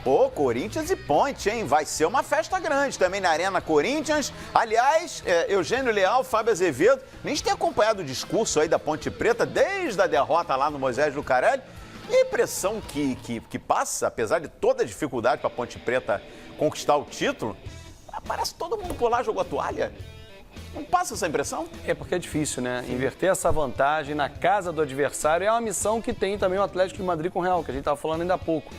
Ô, Corinthians e Ponte, hein? Vai ser uma festa grande também na Arena Corinthians. Aliás, Eugênio Leal, Fábio Azevedo, a gente tem acompanhado o discurso aí da Ponte Preta desde a derrota lá no Moisés Lucarelli. E a impressão que passa, apesar de toda a dificuldade para a Ponte Preta conquistar o título, parece que todo mundo por lá jogou a toalha. Não passa essa impressão? É porque é difícil, né? Inverter essa vantagem na casa do adversário é uma missão que tem também o Atlético de Madrid com o Real, que a gente estava falando ainda há pouco.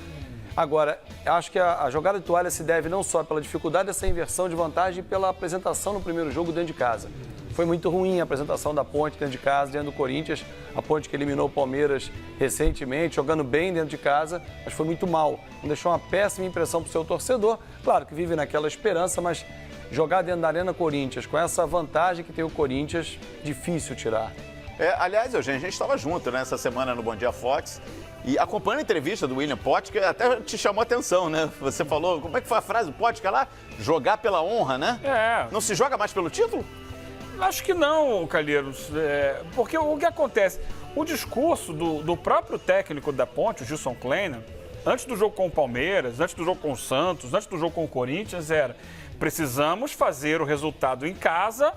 Agora, acho que a jogada de toalha se deve não só pela dificuldade dessa inversão de vantagem e pela apresentação no primeiro jogo dentro de casa. Foi muito ruim a apresentação da Ponte dentro de casa, dentro do Corinthians. A Ponte que eliminou o Palmeiras recentemente, jogando bem dentro de casa, mas foi muito mal. Deixou uma péssima impressão para o seu torcedor. Claro que vive naquela esperança, mas jogar dentro da Arena Corinthians, com essa vantagem que tem o Corinthians, difícil tirar. Aliás, Eugênio, a gente estava junto nessa semana no Bom Dia Fox e acompanhando a entrevista do William Potker, até te chamou a atenção, né? Você falou, como é que foi a frase do Potker lá? Jogar pela honra, né? É. Não se joga mais pelo título? Acho que não, Calheiros, porque o que acontece? O discurso do próprio técnico da Ponte, o Gilson Kleiner, antes do jogo com o Palmeiras, antes do jogo com o Santos, antes do jogo com o Corinthians, era: precisamos fazer o resultado em casa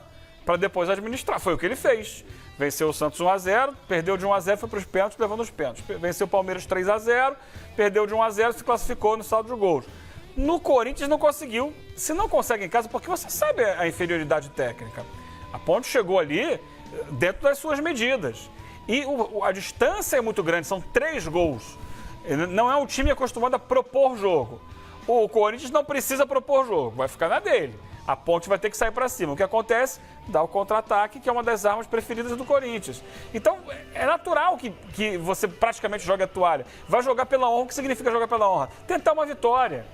para depois administrar. Foi o que ele fez. Venceu o Santos 1-0, perdeu de 1-0, foi para os pênaltis, levando os pênaltis. Venceu o Palmeiras 3-0, perdeu de 1-0, se classificou no saldo de gols. No Corinthians não conseguiu. Se não consegue em casa, porque você sabe a inferioridade técnica. A Ponte chegou ali dentro das suas medidas. E a distância é muito grande, são 3 gols. Não é um time acostumado a propor jogo. O Corinthians não precisa propor jogo, vai ficar na dele. A Ponte vai ter que sair para cima. O que acontece? Dá o contra-ataque, que é uma das armas preferidas do Corinthians. Então, é natural que você praticamente jogue a toalha. Vai jogar pela honra. O que significa jogar pela honra? Tentar uma vitória.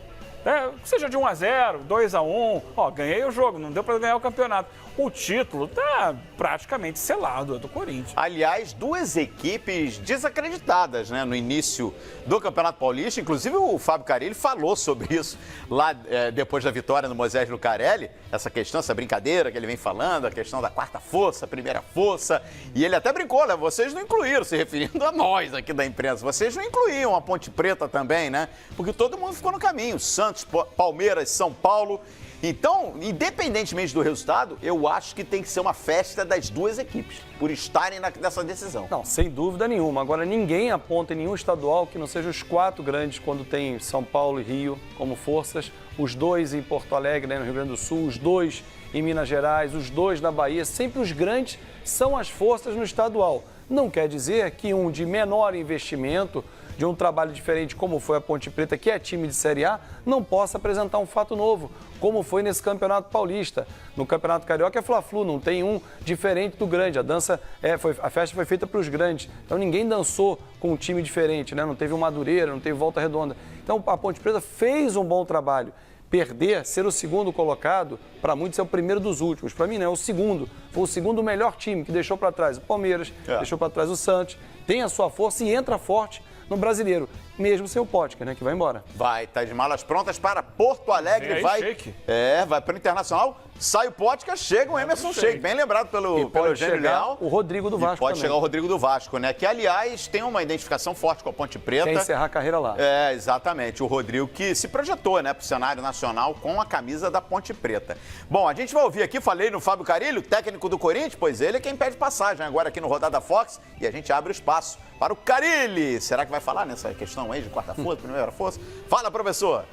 Seja de 1-0, 2-1, ganhei o jogo, não deu para ganhar o campeonato. O título está praticamente selado, é do Corinthians. Aliás, 2 equipes desacreditadas, né, no início do Campeonato Paulista. Inclusive o Fábio Carilli falou sobre isso lá depois da vitória no Moisés Lucarelli. Essa questão, essa brincadeira que ele vem falando, a questão da quarta força, primeira força. E ele até brincou, né? Vocês não incluíram, se referindo a nós aqui da imprensa. Vocês não incluíam a Ponte Preta também, né? Porque todo mundo ficou no caminho. Santos, Palmeiras, São Paulo. Então, independentemente do resultado, eu acho que tem que ser uma festa das 2 equipes, por estarem nessa decisão. Não, sem dúvida nenhuma. Agora, ninguém aponta em nenhum estadual que não seja os 4 grandes, quando tem São Paulo e Rio como forças, os 2 em Porto Alegre, né, no Rio Grande do Sul, os 2 em Minas Gerais, os 2 na Bahia. Sempre os grandes são as forças no estadual. Não quer dizer que um de menor investimento, de um trabalho diferente, como foi a Ponte Preta, que é time de Série A, não possa apresentar um fato novo, como foi nesse Campeonato Paulista. No Campeonato Carioca é Fla-Flu, não tem um diferente do grande. A festa foi feita para os grandes. Então ninguém dançou com um time diferente, né? Não teve o Madureira, não teve Volta Redonda. Então a Ponte Preta fez um bom trabalho. Perder, ser o segundo colocado, para muitos é o primeiro dos últimos. Para mim não, é o segundo. Foi o segundo melhor time que deixou para trás o Palmeiras, deixou para trás o Santos. Tem a sua força e entra forte no Brasileiro, mesmo sem o Potker, né, que vai embora. Vai, tá de malas prontas para Porto Alegre, vai para o Internacional, sai o Potker, chega o Emerson Sheik, bem lembrado pelo Eugênio Leal. O Rodrigo do Vasco pode também. chegar o Rodrigo do Vasco, né, que aliás tem uma identificação forte com a Ponte Preta. Quer encerrar a carreira lá. Exatamente, o Rodrigo que se projetou, né, para o cenário nacional com a camisa da Ponte Preta. Bom, a gente vai ouvir aqui, falei no Fábio Carilli, o técnico do Corinthians, pois ele é quem pede passagem agora aqui no Rodada Fox, e a gente abre o espaço para o Carilli. Será que vai falar nessa questão aí de quarta força, primeira força? Fala, professor.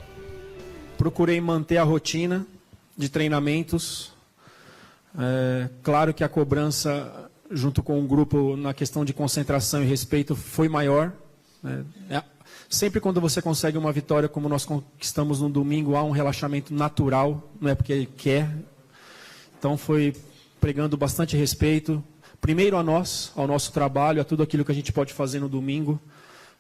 Procurei manter a rotina de treinamentos. Claro que a cobrança, junto com o grupo, na questão de concentração e respeito, foi maior. Sempre quando você consegue uma vitória como nós conquistamos no domingo, há um relaxamento natural, não é porque ele quer. Então foi pregando bastante respeito. Primeiro a nós, ao nosso trabalho, a tudo aquilo que a gente pode fazer no domingo,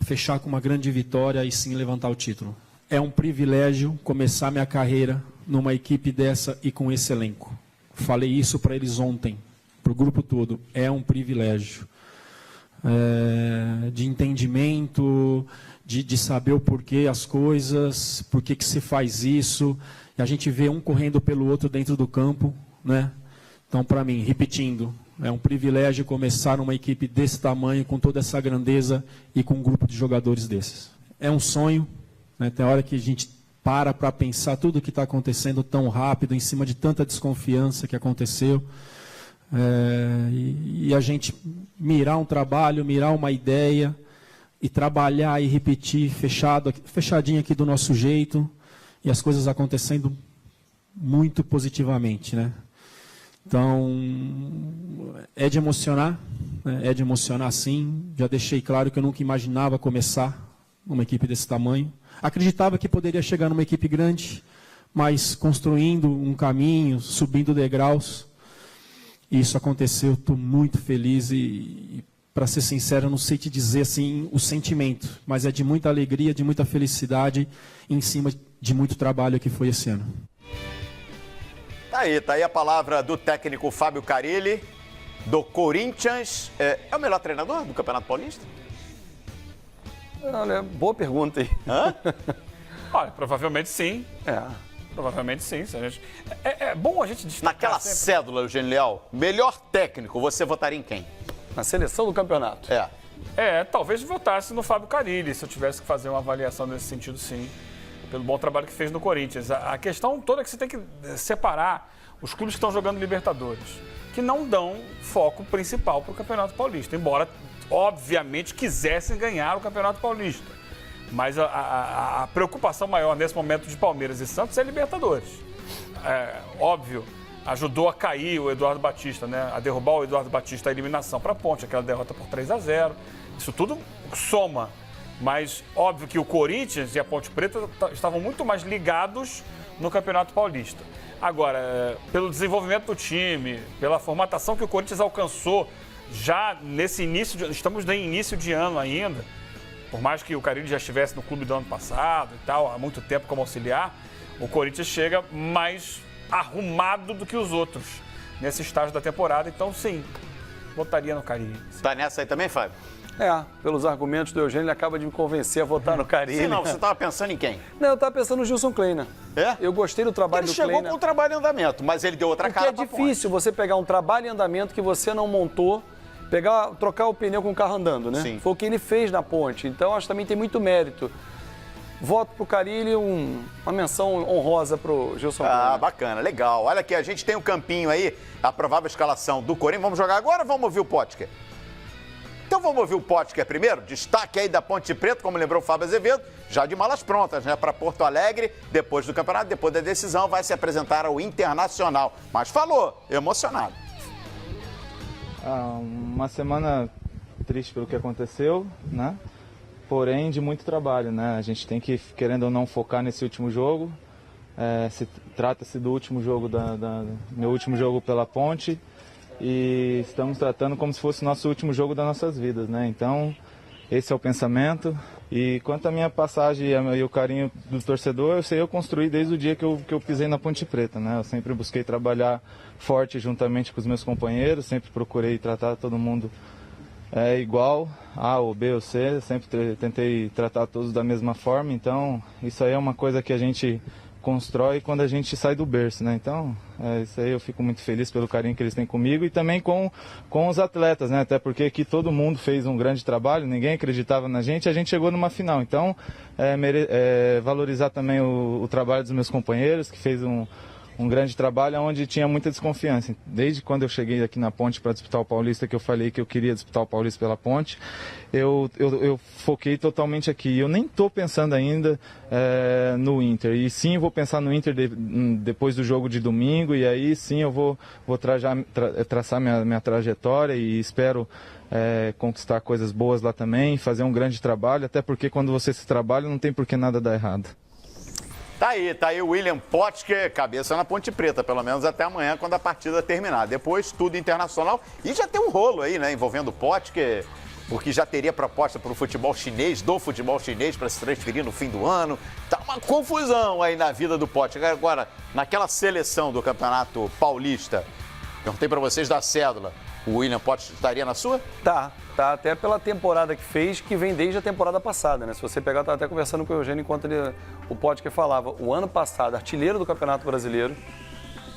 fechar com uma grande vitória e sim levantar o título. É um privilégio começar minha carreira numa equipe dessa e com esse elenco. Falei isso para eles ontem, para o grupo todo. É um privilégio de entendimento, de saber o porquê as coisas, por que se faz isso. E a gente vê um correndo pelo outro dentro do campo, né? Então, para mim, repetindo, é um privilégio começar numa equipe desse tamanho, com toda essa grandeza e com um grupo de jogadores desses. É um sonho, né? Tem hora que a gente para pensar tudo o que está acontecendo tão rápido, em cima de tanta desconfiança que aconteceu. E a gente mirar um trabalho, mirar uma ideia e trabalhar e repetir fechadinho aqui do nosso jeito, e as coisas acontecendo muito positivamente, né? Então, é de emocionar, né? É de emocionar sim. Já deixei claro que eu nunca imaginava começar uma equipe desse tamanho. Acreditava que poderia chegar numa equipe grande, mas construindo um caminho, subindo degraus. Isso aconteceu, estou muito feliz e para ser sincero, eu não sei te dizer assim o sentimento, mas é de muita alegria, de muita felicidade, em cima de muito trabalho que foi esse ano. Tá aí a palavra do técnico Fábio Carille, do Corinthians. É o melhor treinador do Campeonato Paulista? Olha, boa pergunta aí. Hã? Olha, provavelmente sim. Provavelmente sim. É bom a gente destacar Naquela sempre. cédula, Eugênio Leal, melhor técnico, você votaria em quem? Na seleção do campeonato. Talvez votasse no Fábio Carille, se eu tivesse que fazer uma avaliação nesse sentido, sim. Pelo bom trabalho que fez no Corinthians. A questão toda é que você tem que separar os clubes que estão jogando Libertadores, que não dão foco principal para o Campeonato Paulista, embora, obviamente, quisessem ganhar o Campeonato Paulista. Mas a preocupação maior nesse momento de Palmeiras e Santos é Libertadores. Óbvio, ajudou a cair o Eduardo Batista, né? A derrubar o Eduardo Batista, a eliminação para a Ponte, aquela derrota por 3-0. Isso tudo soma. Mas óbvio que o Corinthians e a Ponte Preta estavam muito mais ligados no Campeonato Paulista. Agora, pelo desenvolvimento do time, pela formatação que o Corinthians alcançou já nesse início, estamos no início de ano ainda, por mais que o Carille já estivesse no clube do ano passado e tal, há muito tempo como auxiliar, o Corinthians chega mais arrumado do que os outros nesse estágio da temporada. Então, sim, votaria no Carille. Tá nessa aí também, Fábio? Pelos argumentos do Eugênio, ele acaba de me convencer a votar no Carille. Sim, não, você estava pensando em quem? Não, eu estava pensando no Gilson Kleina. Eu gostei do trabalho do Kleina. Ele chegou com o trabalho em andamento, mas ele deu outra cara Porque é difícil você pegar um trabalho em andamento que você não montou, trocar o pneu com o carro andando, né? Sim. Foi o que ele fez na Ponte. Então, acho que também tem muito mérito. Voto pro Carille, uma menção honrosa pro Gilson Kleina. Bacana, legal. Olha aqui, a gente tem um campinho aí, a provável escalação do Corinthians. Vamos jogar agora ou vamos ouvir o Potker? Então vamos ouvir o Potker primeiro, destaque aí da Ponte Preta, como lembrou o Fábio Azevedo, já de malas prontas, né, para Porto Alegre, depois do campeonato, depois da decisão, vai se apresentar ao Internacional. Mas falou, emocionado. Uma semana triste pelo que aconteceu, né? Porém de muito trabalho, né? A gente tem que, querendo ou não, focar nesse último jogo. Trata-se do último jogo, meu último jogo pela Ponte. E estamos tratando como se fosse o nosso último jogo das nossas vidas, né? Então, esse é o pensamento. E quanto à minha passagem e o carinho do torcedor, eu construí desde o dia que eu pisei na Ponte Preta, né? Eu sempre busquei trabalhar forte juntamente com os meus companheiros, sempre procurei tratar todo mundo igual, A ou B ou C, sempre tentei tratar todos da mesma forma. Então, isso aí é uma coisa que a gente constrói quando a gente sai do berço, né? Então, isso aí eu fico muito feliz pelo carinho que eles têm comigo e também com os atletas, né? Até porque aqui todo mundo fez um grande trabalho, ninguém acreditava na gente, a gente chegou numa final. Então, valorizar também o trabalho dos meus companheiros, que fez um grande trabalho onde tinha muita desconfiança. Desde quando eu cheguei aqui na Ponte para disputar o Paulista, que eu falei que eu queria disputar o Paulista pela Ponte, eu foquei totalmente aqui. Eu nem estou pensando ainda no Inter. E sim, vou pensar no Inter depois do jogo de domingo, e aí sim eu vou traçar minha trajetória e espero conquistar coisas boas lá também, fazer um grande trabalho, até porque quando você se trabalha não tem por que nada dar errado. Tá aí o William Potker, cabeça na Ponte Preta, pelo menos até amanhã, quando a partida terminar. Depois, tudo internacional. E já tem um rolo aí, né, envolvendo o Potker, porque já teria proposta para o futebol chinês, para se transferir no fim do ano. Tá uma confusão aí na vida do Potker. Agora, naquela seleção do Campeonato Paulista, perguntei para vocês da cédula, o William Potker estaria na sua? Tá até pela temporada que fez, que vem desde a temporada passada, né? Se você pegar, eu estava até conversando com o Eugênio enquanto o Potker falava, o ano passado, artilheiro do Campeonato Brasileiro,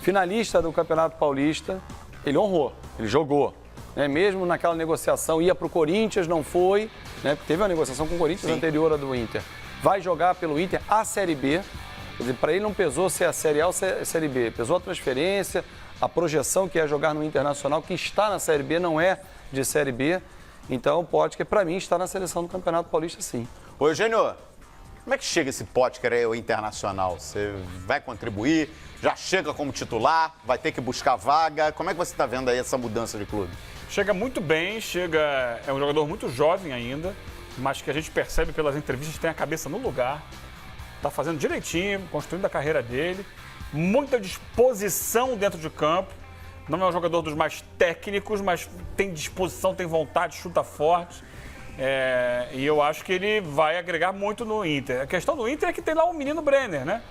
finalista do Campeonato Paulista, ele honrou, ele jogou. Né? Mesmo naquela negociação, ia para o Corinthians, não foi, né? Teve uma negociação com o Corinthians anterior à do Inter. vai jogar pelo Inter a Série B. Quer dizer, para ele não pesou ser a Série A ou a Série B. Pesou a transferência, a projeção que é jogar no Internacional, que está na Série B, não é de Série B. Então, o Potker, para mim, está na seleção do Campeonato Paulista, sim. Ô, Eugênio, como é que chega esse Potker aí, o Internacional? Você vai contribuir? Já chega como titular? Vai ter que buscar vaga? Como é que você está vendo aí essa mudança de clube? Chega muito bem, é um jogador muito jovem ainda, mas que a gente percebe pelas entrevistas tem a cabeça no lugar, está fazendo direitinho, construindo a carreira dele, muita disposição dentro de campo, não é um jogador dos mais técnicos, mas tem disposição, tem vontade, chuta forte, e eu acho que ele vai agregar muito no Inter. A questão do Inter é que tem lá o menino Brenner, né?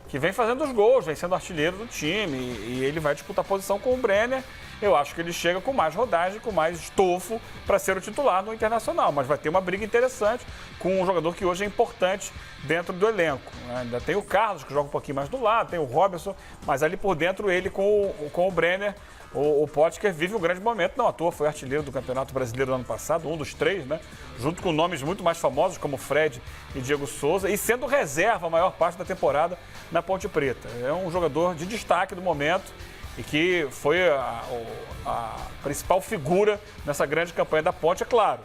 Que vem fazendo os gols, vem sendo artilheiro do time, e ele vai disputar posição com o Brenner. Eu acho que ele chega com mais rodagem, com mais estofo para ser o titular no Internacional. Mas vai ter uma briga interessante com um jogador que hoje é importante dentro do elenco. Ainda tem o Carlos, que joga um pouquinho mais do lado, tem o Robinson, mas ali por dentro ele com o Brenner. O Potker vive um grande momento, não à toa, foi artilheiro do Campeonato Brasileiro do ano passado, um dos 3, né? Junto com nomes muito mais famosos como Fred e Diego Souza, e sendo reserva a maior parte da temporada na Ponte Preta. É um jogador de destaque do momento e que foi a principal figura nessa grande campanha da Ponte, é claro.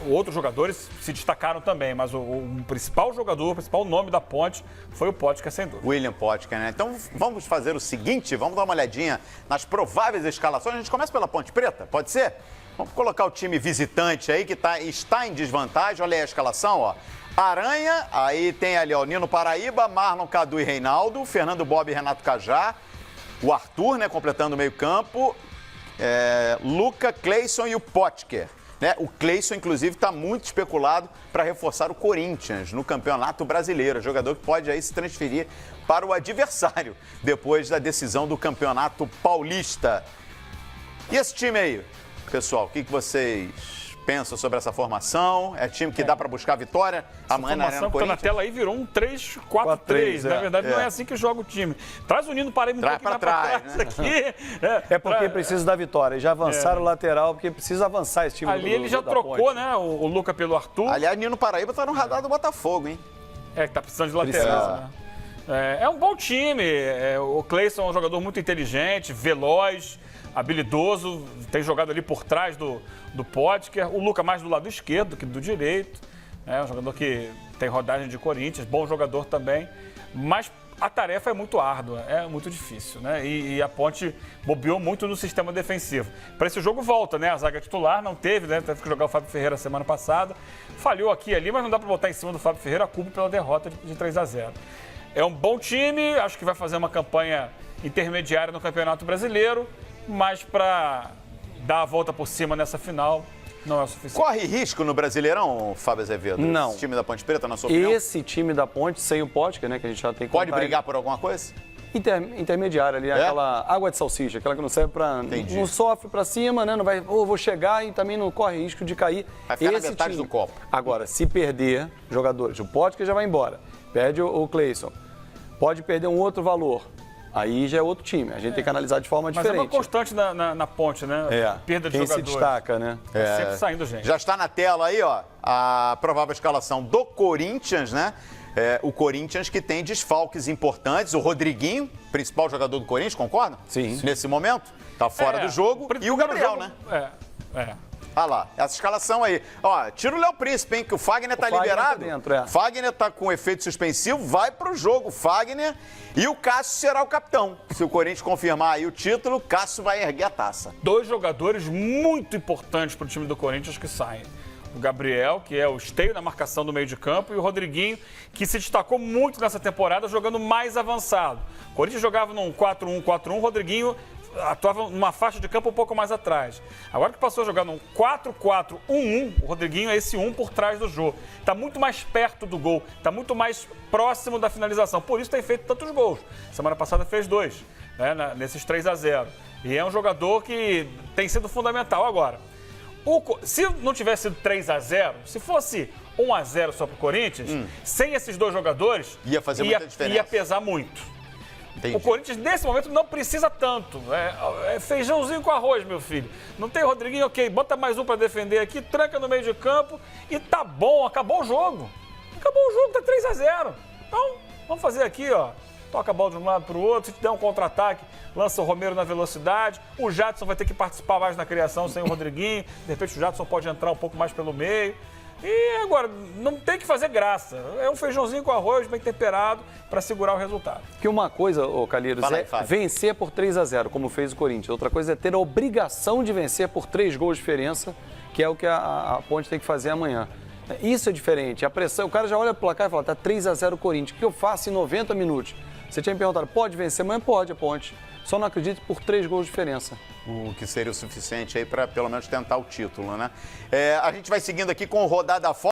Outros jogadores se destacaram também, mas o principal jogador, o principal nome da Ponte foi o Potker, sem dúvida. William Potker, né? Então vamos fazer o seguinte, vamos dar uma olhadinha nas prováveis escalações. A gente começa pela Ponte Preta, pode ser? Vamos colocar o time visitante aí que está em desvantagem. Olha aí a escalação, ó. Aranha, aí tem ali, ó, Nino Paraíba, Marlon, Cadu e Reinaldo, Fernando Bob e Renato Cajá, o Arthur, né, completando o meio-campo, Luca, Cleison e o Potker. Né? O Cleison, inclusive, está muito especulado para reforçar o Corinthians no Campeonato Brasileiro. Jogador que pode aí se transferir para o adversário depois da decisão do Campeonato Paulista. E esse time aí, pessoal, o que vocês pensam sobre essa formação? É time que dá para buscar vitória amanhã na Arena Corinthians? A formação que está na tela aí virou um 3-4-3. Na verdade, não é assim que joga o time. Traz o Nino Paraíba um pouquinho para trás, né? Aqui. É porque precisa da vitória. Já avançaram o lateral, porque precisa avançar esse time. Ali ele já trocou, né? O Luca pelo Arthur. Aliás, Nino Paraíba está no radar do Botafogo, hein? Que tá precisando de lateral, né? É um bom time. O Cleison é um jogador muito inteligente, veloz, habilidoso, tem jogado ali por trás do Potker. O Luca mais do lado esquerdo que do direito. É um jogador que tem rodagem de Corinthians, bom jogador também. Mas a tarefa é muito árdua, é muito difícil, né? E a Ponte bobeou muito no sistema defensivo. Para esse jogo volta, né? A zaga titular não teve, né? Teve que jogar o Fábio Ferreira semana passada. Falhou aqui e ali, mas não dá para botar em cima do Fábio Ferreira a culpa pela derrota de 3-0. É um bom time, acho que vai fazer uma campanha intermediária no Campeonato Brasileiro, mas para dar a volta por cima nessa final não é o suficiente. Corre risco no Brasileirão, Fábio Azevedo? Não. Esse time da Ponte Preta, na sua opinião? Esse time da Ponte, sem o Potker, né, que a gente já tem que Pode brigar por alguma coisa? Intermediária ali, aquela água de salsicha, aquela que não serve para... Não sofre para cima, né, não vai... vou chegar e também não corre risco de cair. Vai ficar na metade do copo. Agora, se perder jogadores, o Potker já vai embora, perde o Cleison, pode perder um outro valor. Aí já é outro time, a gente tem que analisar de forma diferente. Mas é uma constante na Ponte, né? Perda de jogadores. Quem se destaca, né? Sempre saindo gente. Já está na tela aí, ó, a provável escalação do Corinthians, né? O Corinthians que tem desfalques importantes, o Rodriguinho, principal jogador do Corinthians, concorda? Sim. Nesse momento, tá fora do jogo, e o Gabriel, né? Olha lá, essa escalação aí. Ó, tira o Léo Príncipe, hein, que o Fagner tá liberado. Tá dentro, Fagner tá com efeito suspensivo, vai pro jogo, Fagner. E o Cássio será o capitão. Se o Corinthians confirmar aí o título, o Cássio vai erguer a taça. 2 jogadores muito importantes pro time do Corinthians que saem. O Gabriel, que é o esteio da marcação do meio de campo, e o Rodriguinho, que se destacou muito nessa temporada jogando mais avançado. O Corinthians jogava num 4-1-4-1, o Rodriguinho atuava numa faixa de campo um pouco mais atrás. Agora que passou a jogar num 4-4-1-1, o Rodriguinho é esse 1 por trás do jogo. Está muito mais perto do gol, está muito mais próximo da finalização. Por isso tem feito tantos gols. Semana passada fez 2, né, nesses 3-0. E é um jogador que tem sido fundamental agora. Se não tivesse sido 3-0, se fosse 1-0 só para o Corinthians, sem esses 2 jogadores, ia fazer muita diferença. Ia pesar muito. Entendi. O Corinthians, nesse momento, não precisa tanto. É feijãozinho com arroz, meu filho. Não tem Rodriguinho, ok, bota mais um para defender aqui, tranca no meio de campo e tá bom, acabou o jogo. Acabou o jogo, tá 3-0. Então, vamos fazer aqui, ó. Toca a bola de um lado para o outro, se te der um contra-ataque, lança o Romero na velocidade. O Jadson vai ter que participar mais na criação sem o Rodriguinho. De repente o Jadson pode entrar um pouco mais pelo meio. E agora, não tem que fazer graça. É um feijãozinho com arroz bem temperado para segurar o resultado. Que uma coisa, Calheiros, é vencer por 3-0, como fez o Corinthians. Outra coisa é ter a obrigação de vencer por 3 gols de diferença, que é o que a Ponte tem que fazer amanhã. Isso é diferente. A pressão, o cara já olha pro placar e fala, tá 3-0 o Corinthians. O que eu faço em 90 minutos? Você tinha me perguntado, pode vencer amanhã? Pode, a Ponte. Só não acredito por 3 gols de diferença. O que seria o suficiente aí para pelo menos tentar o título, né? A gente vai seguindo aqui com o Rodada Fora.